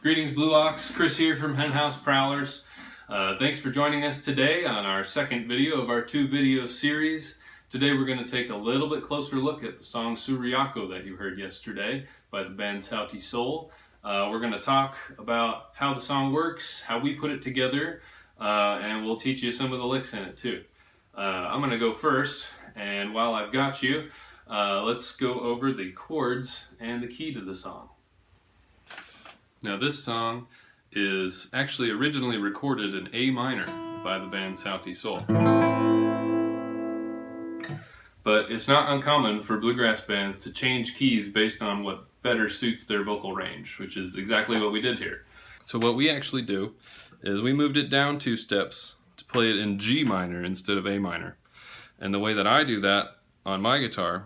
Greetings Blue Ox, Chris here from Henhouse Prowlers. Thanks for joining us today on our second video of our 2-video series. Today we're going to take a little bit closer look at the song Sura Yako that you heard yesterday by the band Sauti Sol. We're going to talk about how the song works, how we put it together, and we'll teach you some of the licks in it too. I'm going to go first, and while I've got you, let's go over the chords and the key to the song. Now this song is actually originally recorded in A minor by the band Sauti Sol. But it's not uncommon for bluegrass bands to change keys based on what better suits their vocal range, which is exactly what we did here. So what we actually do is we moved it down 2 steps to play it in G minor instead of A minor. And the way that I do that on my guitar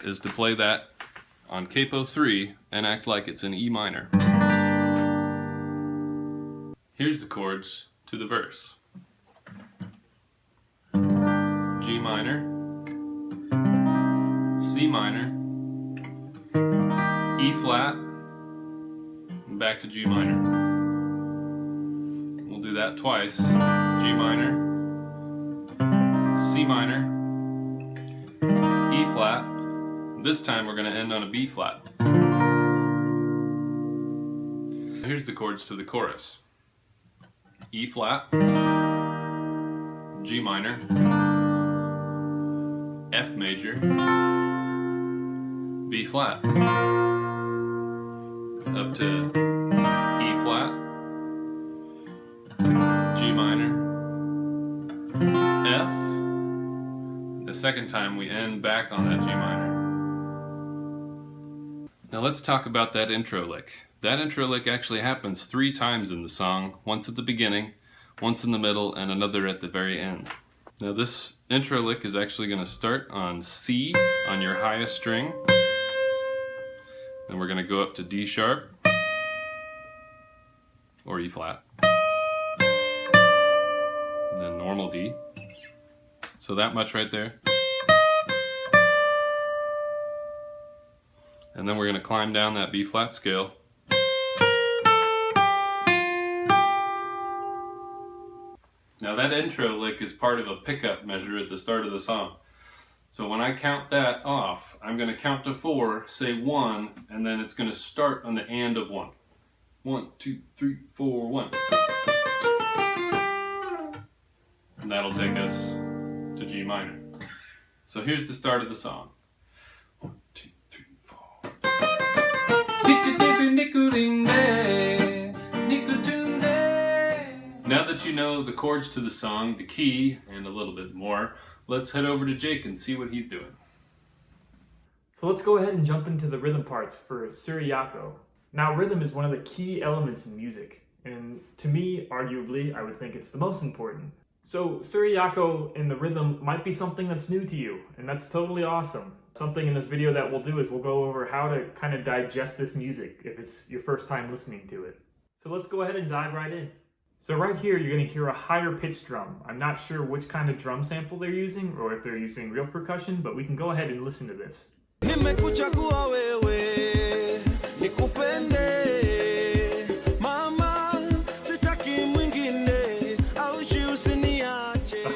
is to play that on capo 3 and act like it's in E minor. Here's the chords to the verse. G minor, C minor, E flat, and back to G minor. We'll do that twice. G minor, C minor, E flat. This time we're going to end on a B flat. Here's the chords to the chorus. E flat, G minor, F major, B flat, up to E flat, G minor, F. The second time we end back on that G minor. Now let's talk about that intro lick. That intro lick actually happens 3 times in the song, once at the beginning, once in the middle, and another at the very end. Now this intro lick is actually going to start on C on your highest string, then we're going to go up to D sharp, or E flat, and then normal D. So that much right there. And then we're going to climb down that B flat scale. Now that intro lick is part of a pickup measure at the start of the song. So when I count that off, I'm going to count to 4, say 1, and then it's going to start on the and of 1. 1, 2, 3, 4, 1. And that'll take us to G minor. So here's the start of the song. 1, 2, 3, 4. Now that you know the chords to the song, the key, and a little bit more, let's head over to Jake and see what he's doing. So let's go ahead and jump into the rhythm parts for Sura Yako. Now rhythm is one of the key elements in music, and to me, arguably, I would think it's the most important. So Sura Yako in the rhythm might be something that's new to you, and that's totally awesome. Something in this video that we'll do is we'll go over how to kind of digest this music if it's your first time listening to it. So let's go ahead and dive right in. So right here, you're going to hear a higher pitched drum. I'm not sure which kind of drum sample they're using or if they're using real percussion, but we can go ahead and listen to this. The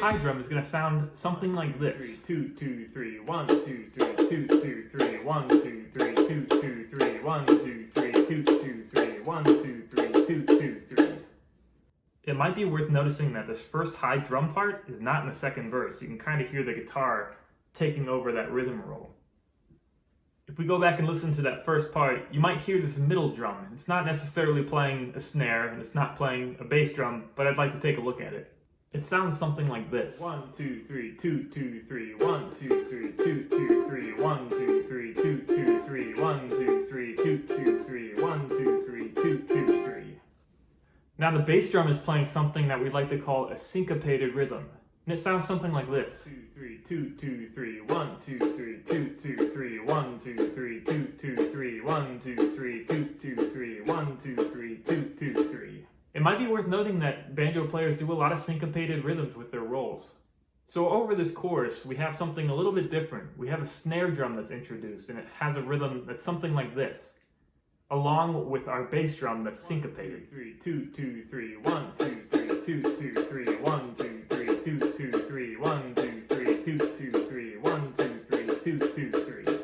high drum is going to sound something like this. 2, 2, 3, 1, 2, 3, 2, 2, 3, 1, 2, 3, 2, 2, 3, 1, 2, 3, 2, 2, 3, 1, 2, 3, 2, 2, 3. It might be worth noticing that this first high drum part is not in the second verse. You can kind of hear the guitar taking over that rhythm roll. If we go back and listen to that first part, you might hear this middle drum. It's not necessarily playing a snare, and it's not playing a bass drum, but I'd like to take a look at it. It sounds something like this. 1, 2, 3, 2, 2, 3, 1, 2, 3, 2, 2, 3, 1, 2, 3, 2, 2, 3, 1, 2, 3, 2, 2, 3, 1, 2, 3, 2, 2, 3. Now the bass drum is playing something that we'd like to call a syncopated rhythm. And it sounds something like this. 2, 3, 2, 2, 3, 1, 2, 3, 2, 2, 3, 1, 2, 3, 2, 2, 3, 1, 2, 3, 2, 2, 3, 1, 2, 3, 2, 2, 3. It might be worth noting that banjo players do a lot of syncopated rhythms with their rolls. So over this chorus, we have something a little bit different. We have a snare drum that's introduced, and it has a rhythm that's something like this. along with our bass drum that's syncopated. 3, 2, 2, 3, 1, 2, 3, 2, 2, 3, 1, 2, 3, 2, 2, 3, 1, 2, 3, 2, 2, 3, 1, 2, 3, 2, 2, 3.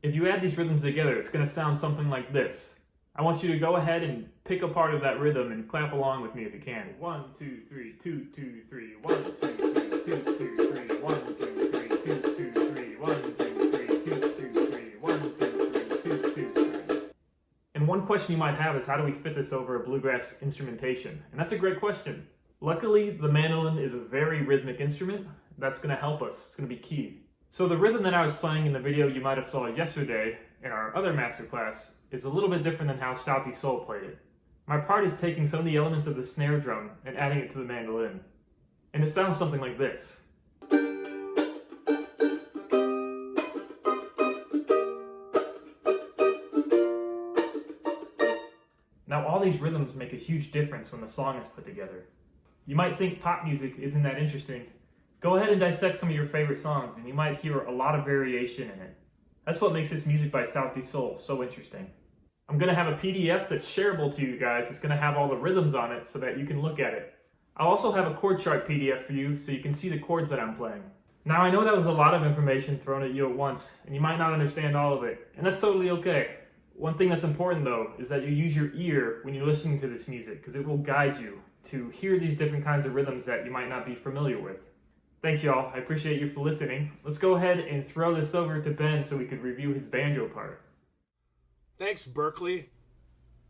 If you add these rhythms together, it's going to sound something like this. I want you to go ahead and pick a part of that rhythm and clap along with me if you can. 1, 2, 3, 2, 2, 3, 1, 2, 3, 2, 2, 3, 1, 2, 3, 2, 2, 3, 1, 2, 3, 2, 2, 3, 1, 2, 3, 2, 2, 3. And one question you might have is, how do we fit this over a bluegrass instrumentation? And that's a great question. Luckily, the mandolin is a very rhythmic instrument. That's going to help us. It's going to be key. So the rhythm that I was playing in the video you might have saw yesterday in our other masterclass is a little bit different than how Sauti Sol played it. My part is taking some of the elements of the snare drum and adding it to the mandolin. And it sounds something like this. Now all these rhythms make a huge difference when the song is put together. You might think pop music isn't that interesting. Go ahead and dissect some of your favorite songs and you might hear a lot of variation in it. That's what makes this music by Sauti Sol so interesting. I'm going to have a PDF that's shareable to you guys. It's going to have all the rhythms on it so that you can look at it. I'll also have a chord chart PDF for you so you can see the chords that I'm playing. Now I know that was a lot of information thrown at you at once and you might not understand all of it, and that's totally okay. One thing that's important though is that you use your ear when you're listening to this music because it will guide you to hear these different kinds of rhythms that you might not be familiar with. Thanks y'all, I appreciate you for listening. Let's go ahead and throw this over to Ben so we could review his banjo part. Thanks, Berkeley.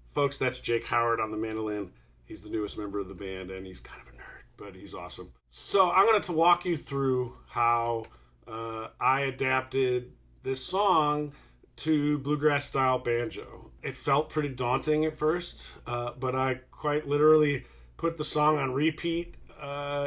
Folks, that's Jake Howard on the mandolin. He's the newest member of the band, and he's kind of a nerd, but he's awesome. So I'm going to walk you through how I adapted this song to bluegrass-style banjo. It felt pretty daunting at first, but I quite literally put the song on repeat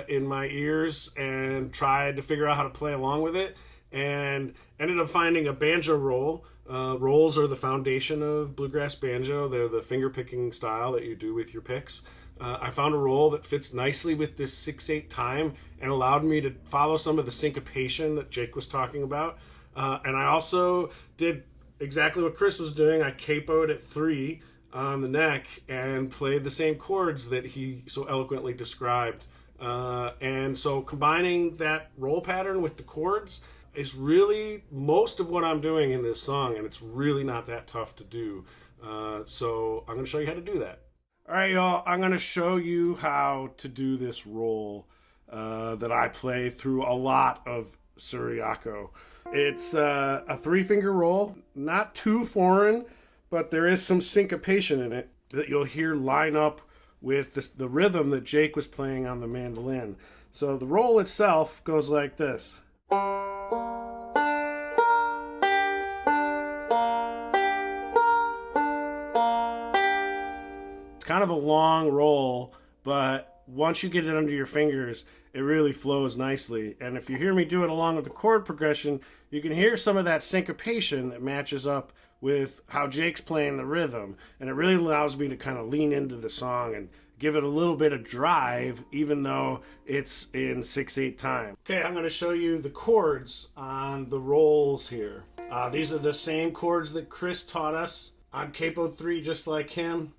in my ears and tried to figure out how to play along with it, and ended up finding a banjo roll. Rolls are the foundation of bluegrass banjo. They're the finger-picking style that you do with your picks. I found a roll that fits nicely with this 6/8 time and allowed me to follow some of the syncopation that Jake was talking about. And I also did exactly what Chris was doing. I capoed at 3 on the neck and played the same chords that he so eloquently described. And so combining that roll pattern with the chords is really most of what I'm doing in this song, and it's really not that tough to do. So I'm going to show you how to do that. All right, y'all, I'm going to show you how to do this roll that I play through a lot of Sura Yako. It's a 3-finger roll, not too foreign, but there is some syncopation in it that you'll hear line up with the rhythm that Jake was playing on the mandolin. So the roll itself goes like this. Kind of a long roll, but once you get it under your fingers, it really flows nicely. And if you hear me do it along with the chord progression, you can hear some of that syncopation that matches up with how Jake's playing the rhythm. And it really allows me to kind of lean into the song and give it a little bit of drive, even though it's in 6/8 time. Okay, I'm going to show you the chords on the rolls here. These are the same chords that Chris taught us. I'm capoed 3 just like him.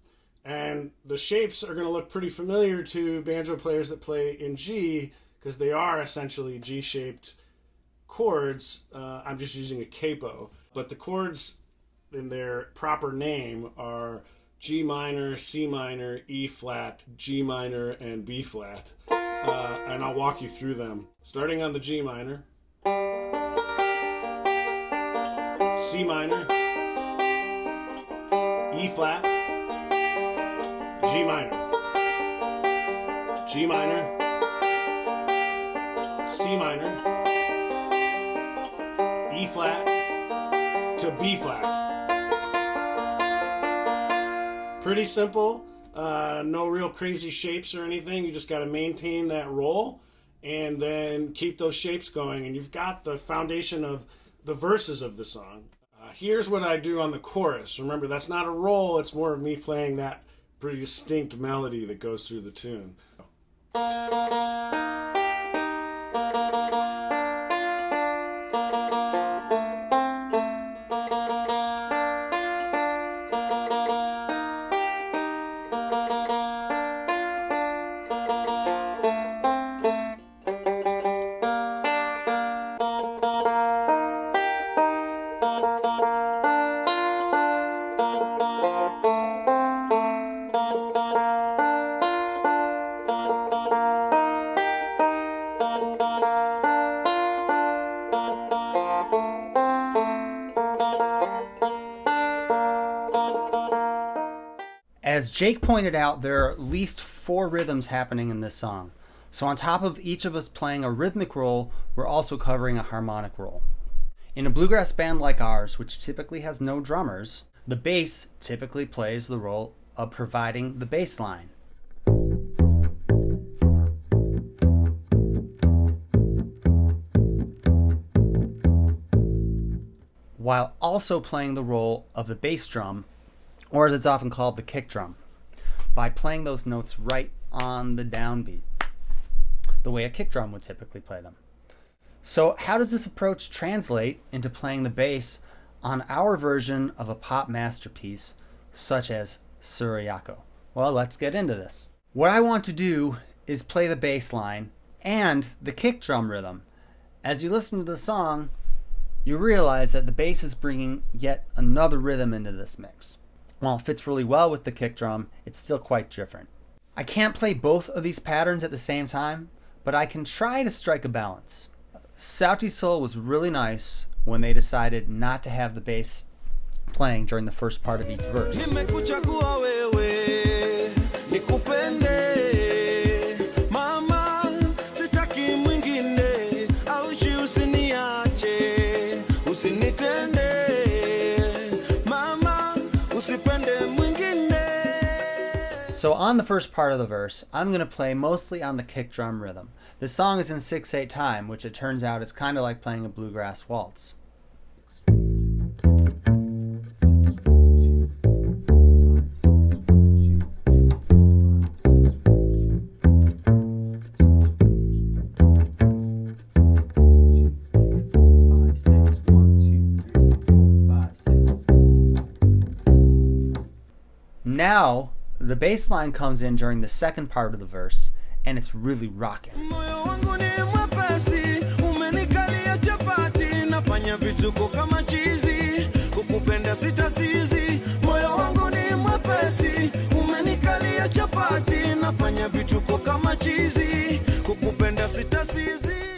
And the shapes are going to look pretty familiar to banjo players that play in G, because they are essentially G-shaped chords. I'm just using a capo. But the chords in their proper name are G minor, C minor, E flat, G minor, and B flat. And I'll walk you through them. Starting on the G minor, C minor, E flat, G minor, G minor, C minor, E flat to B flat. Pretty simple, no real crazy shapes or anything. You just got to maintain that roll and then keep those shapes going, and you've got the foundation of the verses of the song. Here's what I do on the chorus. Remember, that's not a roll, it's more of me playing that pretty distinct melody that goes through the tune. As Jake pointed out, there are at least 4 rhythms happening in this song. So on top of each of us playing a rhythmic role, we're also covering a harmonic role. In a bluegrass band like ours, which typically has no drummers, the bass typically plays the role of providing the bass line. While also playing the role of the bass drum, or as it's often called, the kick drum, by playing those notes right on the downbeat, the way a kick drum would typically play them. So how does this approach translate into playing the bass on our version of a pop masterpiece such as Sura Yako? Well, let's get into this. What I want to do is play the bass line and the kick drum rhythm. As you listen to the song, you realize that the bass is bringing yet another rhythm into this mix. While it fits really well with the kick drum, it's still quite different. I can't play both of these patterns at the same time, but I can try to strike a balance. Sauti Sol was really nice when they decided not to have the bass playing during the first part of each verse. So on the first part of the verse, I'm going to play mostly on the kick drum rhythm. This song is in 6/8 time, which it turns out is kind of like playing a bluegrass waltz. Now, the bass line comes in during the second part of the verse, and it's really rocking.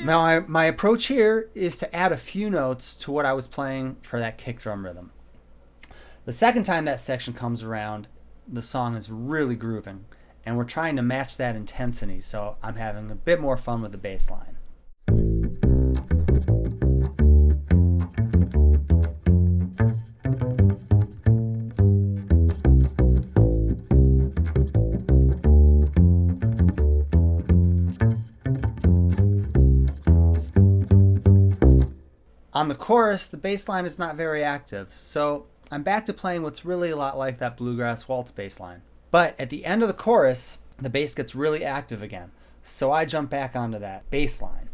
Now, my approach here is to add a few notes to what I was playing for that kick drum rhythm. The second time that section comes around, the song is really grooving, and we're trying to match that intensity, so I'm having a bit more fun with the bass line. On the chorus, the bass line is not very active, so I'm back to playing what's really a lot like that bluegrass waltz bass line. But at the end of the chorus, the bass gets really active again, so I jump back onto that bass line.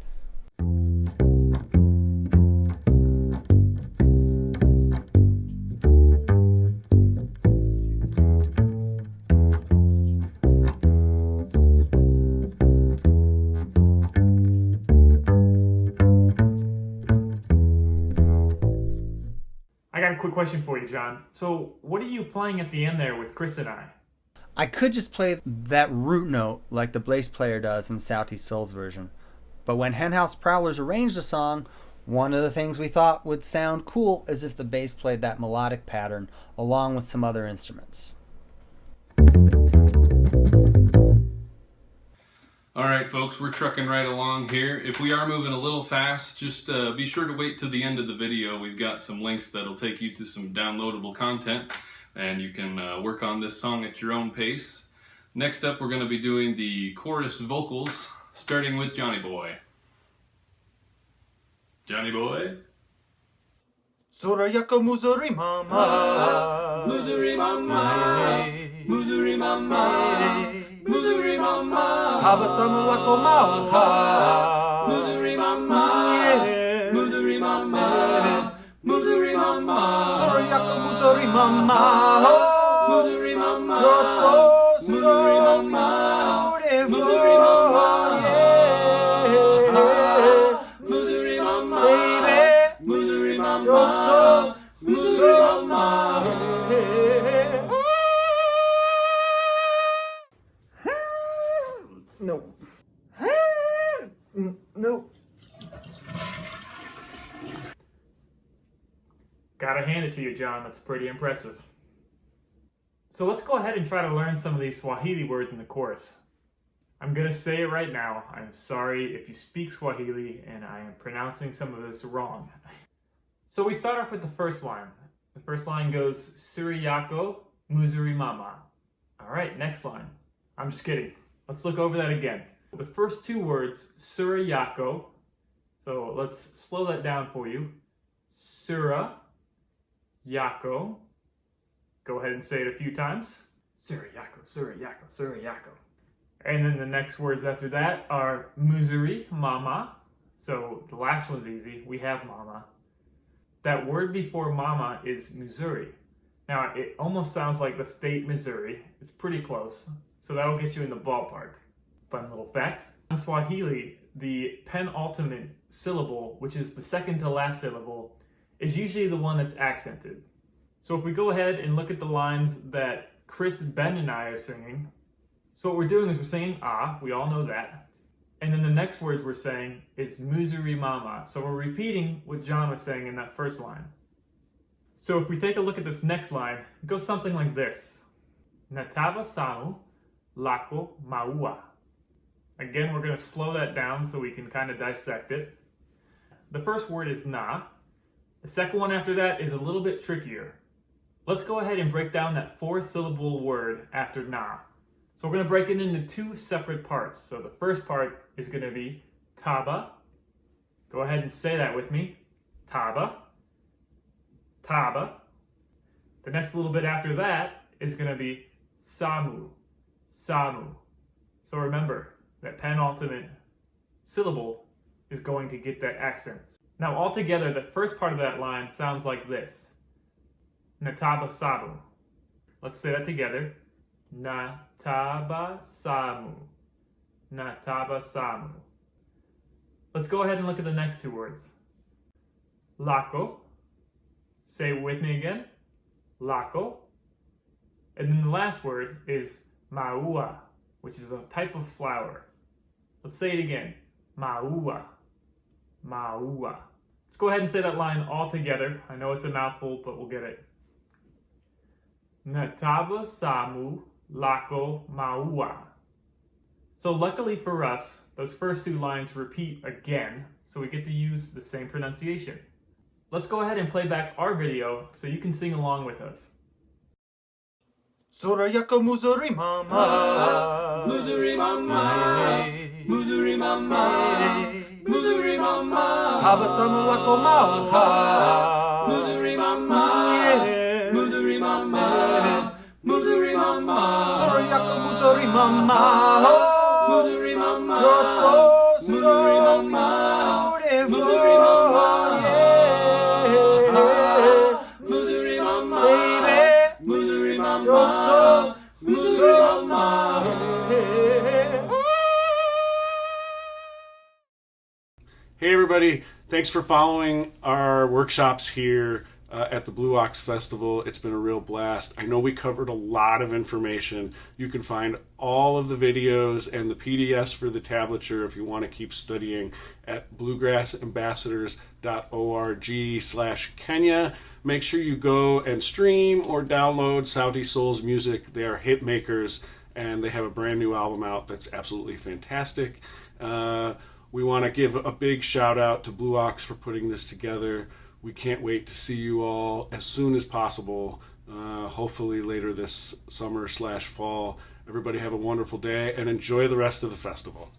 I got a quick question for you, John. So, what are you playing at the end there with Chris and I? I could just play that root note like the bass player does in Sauti Sol's version. But when Henhouse Prowlers arranged the song, one of the things we thought would sound cool is if the bass played that melodic pattern along with some other instruments. Alright folks, we're trucking right along here. If we are moving a little fast, just be sure to wait till the end of the video. We've got some links that'll take you to some downloadable content, and you can work on this song at your own pace. Next up, we're going to be doing the chorus vocals, starting with Johnny Boy. Johnny Boy? Sura Yako Muzuri Mama, Muzuri Mama, Muzuri Mama, Muzuri Mama, Habasamu Wako Mauha, Muzuri Mama, Muzuri Mama, Muzuri Mama, Sura Yako Muzuri Mama, Muzuri Mama, you're so Muzuri Mama, beautiful, Muzuri Mama, yeah. Muzuri Mama, Baby, Muzuri Mama, you're so, Muzuri Mama. No. No. Gotta hand it to you, John. That's pretty impressive. So let's go ahead and try to learn some of these Swahili words in the chorus. I'm going to say it right now. I'm sorry if you speak Swahili and I am pronouncing some of this wrong. So we start off with the first line. The first line goes, Sura Yako, muzuri mama. Alright, next line. I'm just kidding. Let's look over that again. The first two words, Sura Yako. So let's slow that down for you. Sura Yako. Go ahead and say it a few times. Sura Yako, Sura Yako, Sura Yako. And then the next words after that are muzuri mama. So the last one's easy. We have mama. That word before mama is Missouri. Now, it almost sounds like the state Missouri. It's pretty close. So that'll get you in the ballpark. Fun little fact. In Swahili, the penultimate syllable, which is the second to last syllable, is usually the one that's accented. So if we go ahead and look at the lines that Chris, Ben, and I are singing, so what we're doing is we're singing ah, we all know that. And then the next words we're saying is muzuri mama. So we're repeating what John was saying in that first line. So if we take a look at this next line, it goes something like this. Nataba samu lako maua. Again, we're going to slow that down so we can kind of dissect it. The first word is na. The second one after that is a little bit trickier. Let's go ahead and break down that 4-syllable word after na. So we're going to break it into 2 separate parts. So the first part is going to be taba. Go ahead and say that with me. Taba. Taba. The next little bit after that is going to be samu. Samu. So remember, that penultimate syllable is going to get that accent. Now altogether, the first part of that line sounds like this. Nataba samu. Let's say that together. Nataba samu. Nataba samu. Let's go ahead and look at the next 2 words. Lako. Say it with me again. Lako. And then the last word is maua, which is a type of flower. Let's say it again. Maua. Maua. Let's go ahead and say that line all together. I know it's a mouthful, but we'll get it. Nataba samu lako maua. So luckily for us, those first 2 lines repeat again, so we get to use the same pronunciation. Let's go ahead and play back our video so you can sing along with us. Sura Yako muzuri mama. Muzuri mama, muzuri mama, muzuri mama. Haba samu lako maua. Muzuri mama, muzuri mama, muzuri mama. Sura Yako muzuri mama. Muzuri mama, You're so muzuri mama, muzuri mama. Muzuri mama, Baby, muzuri mama, you're so, muzuri mama. Hey everybody, thanks for following our workshops here at the Blue Ox Festival. It's been a real blast. I know we covered a lot of information. You can find all of the videos and the PDFs for the tablature if you want to keep studying at bluegrassambassadors.org/Kenya. Make sure you go and stream or download Sauti Sol's music. They are hit makers and they have a brand new album out that's absolutely fantastic. We want to give a big shout out to Blue Ox for putting this together. We can't wait to see you all as soon as possible, hopefully later this summer/fall. Everybody have a wonderful day and enjoy the rest of the festival.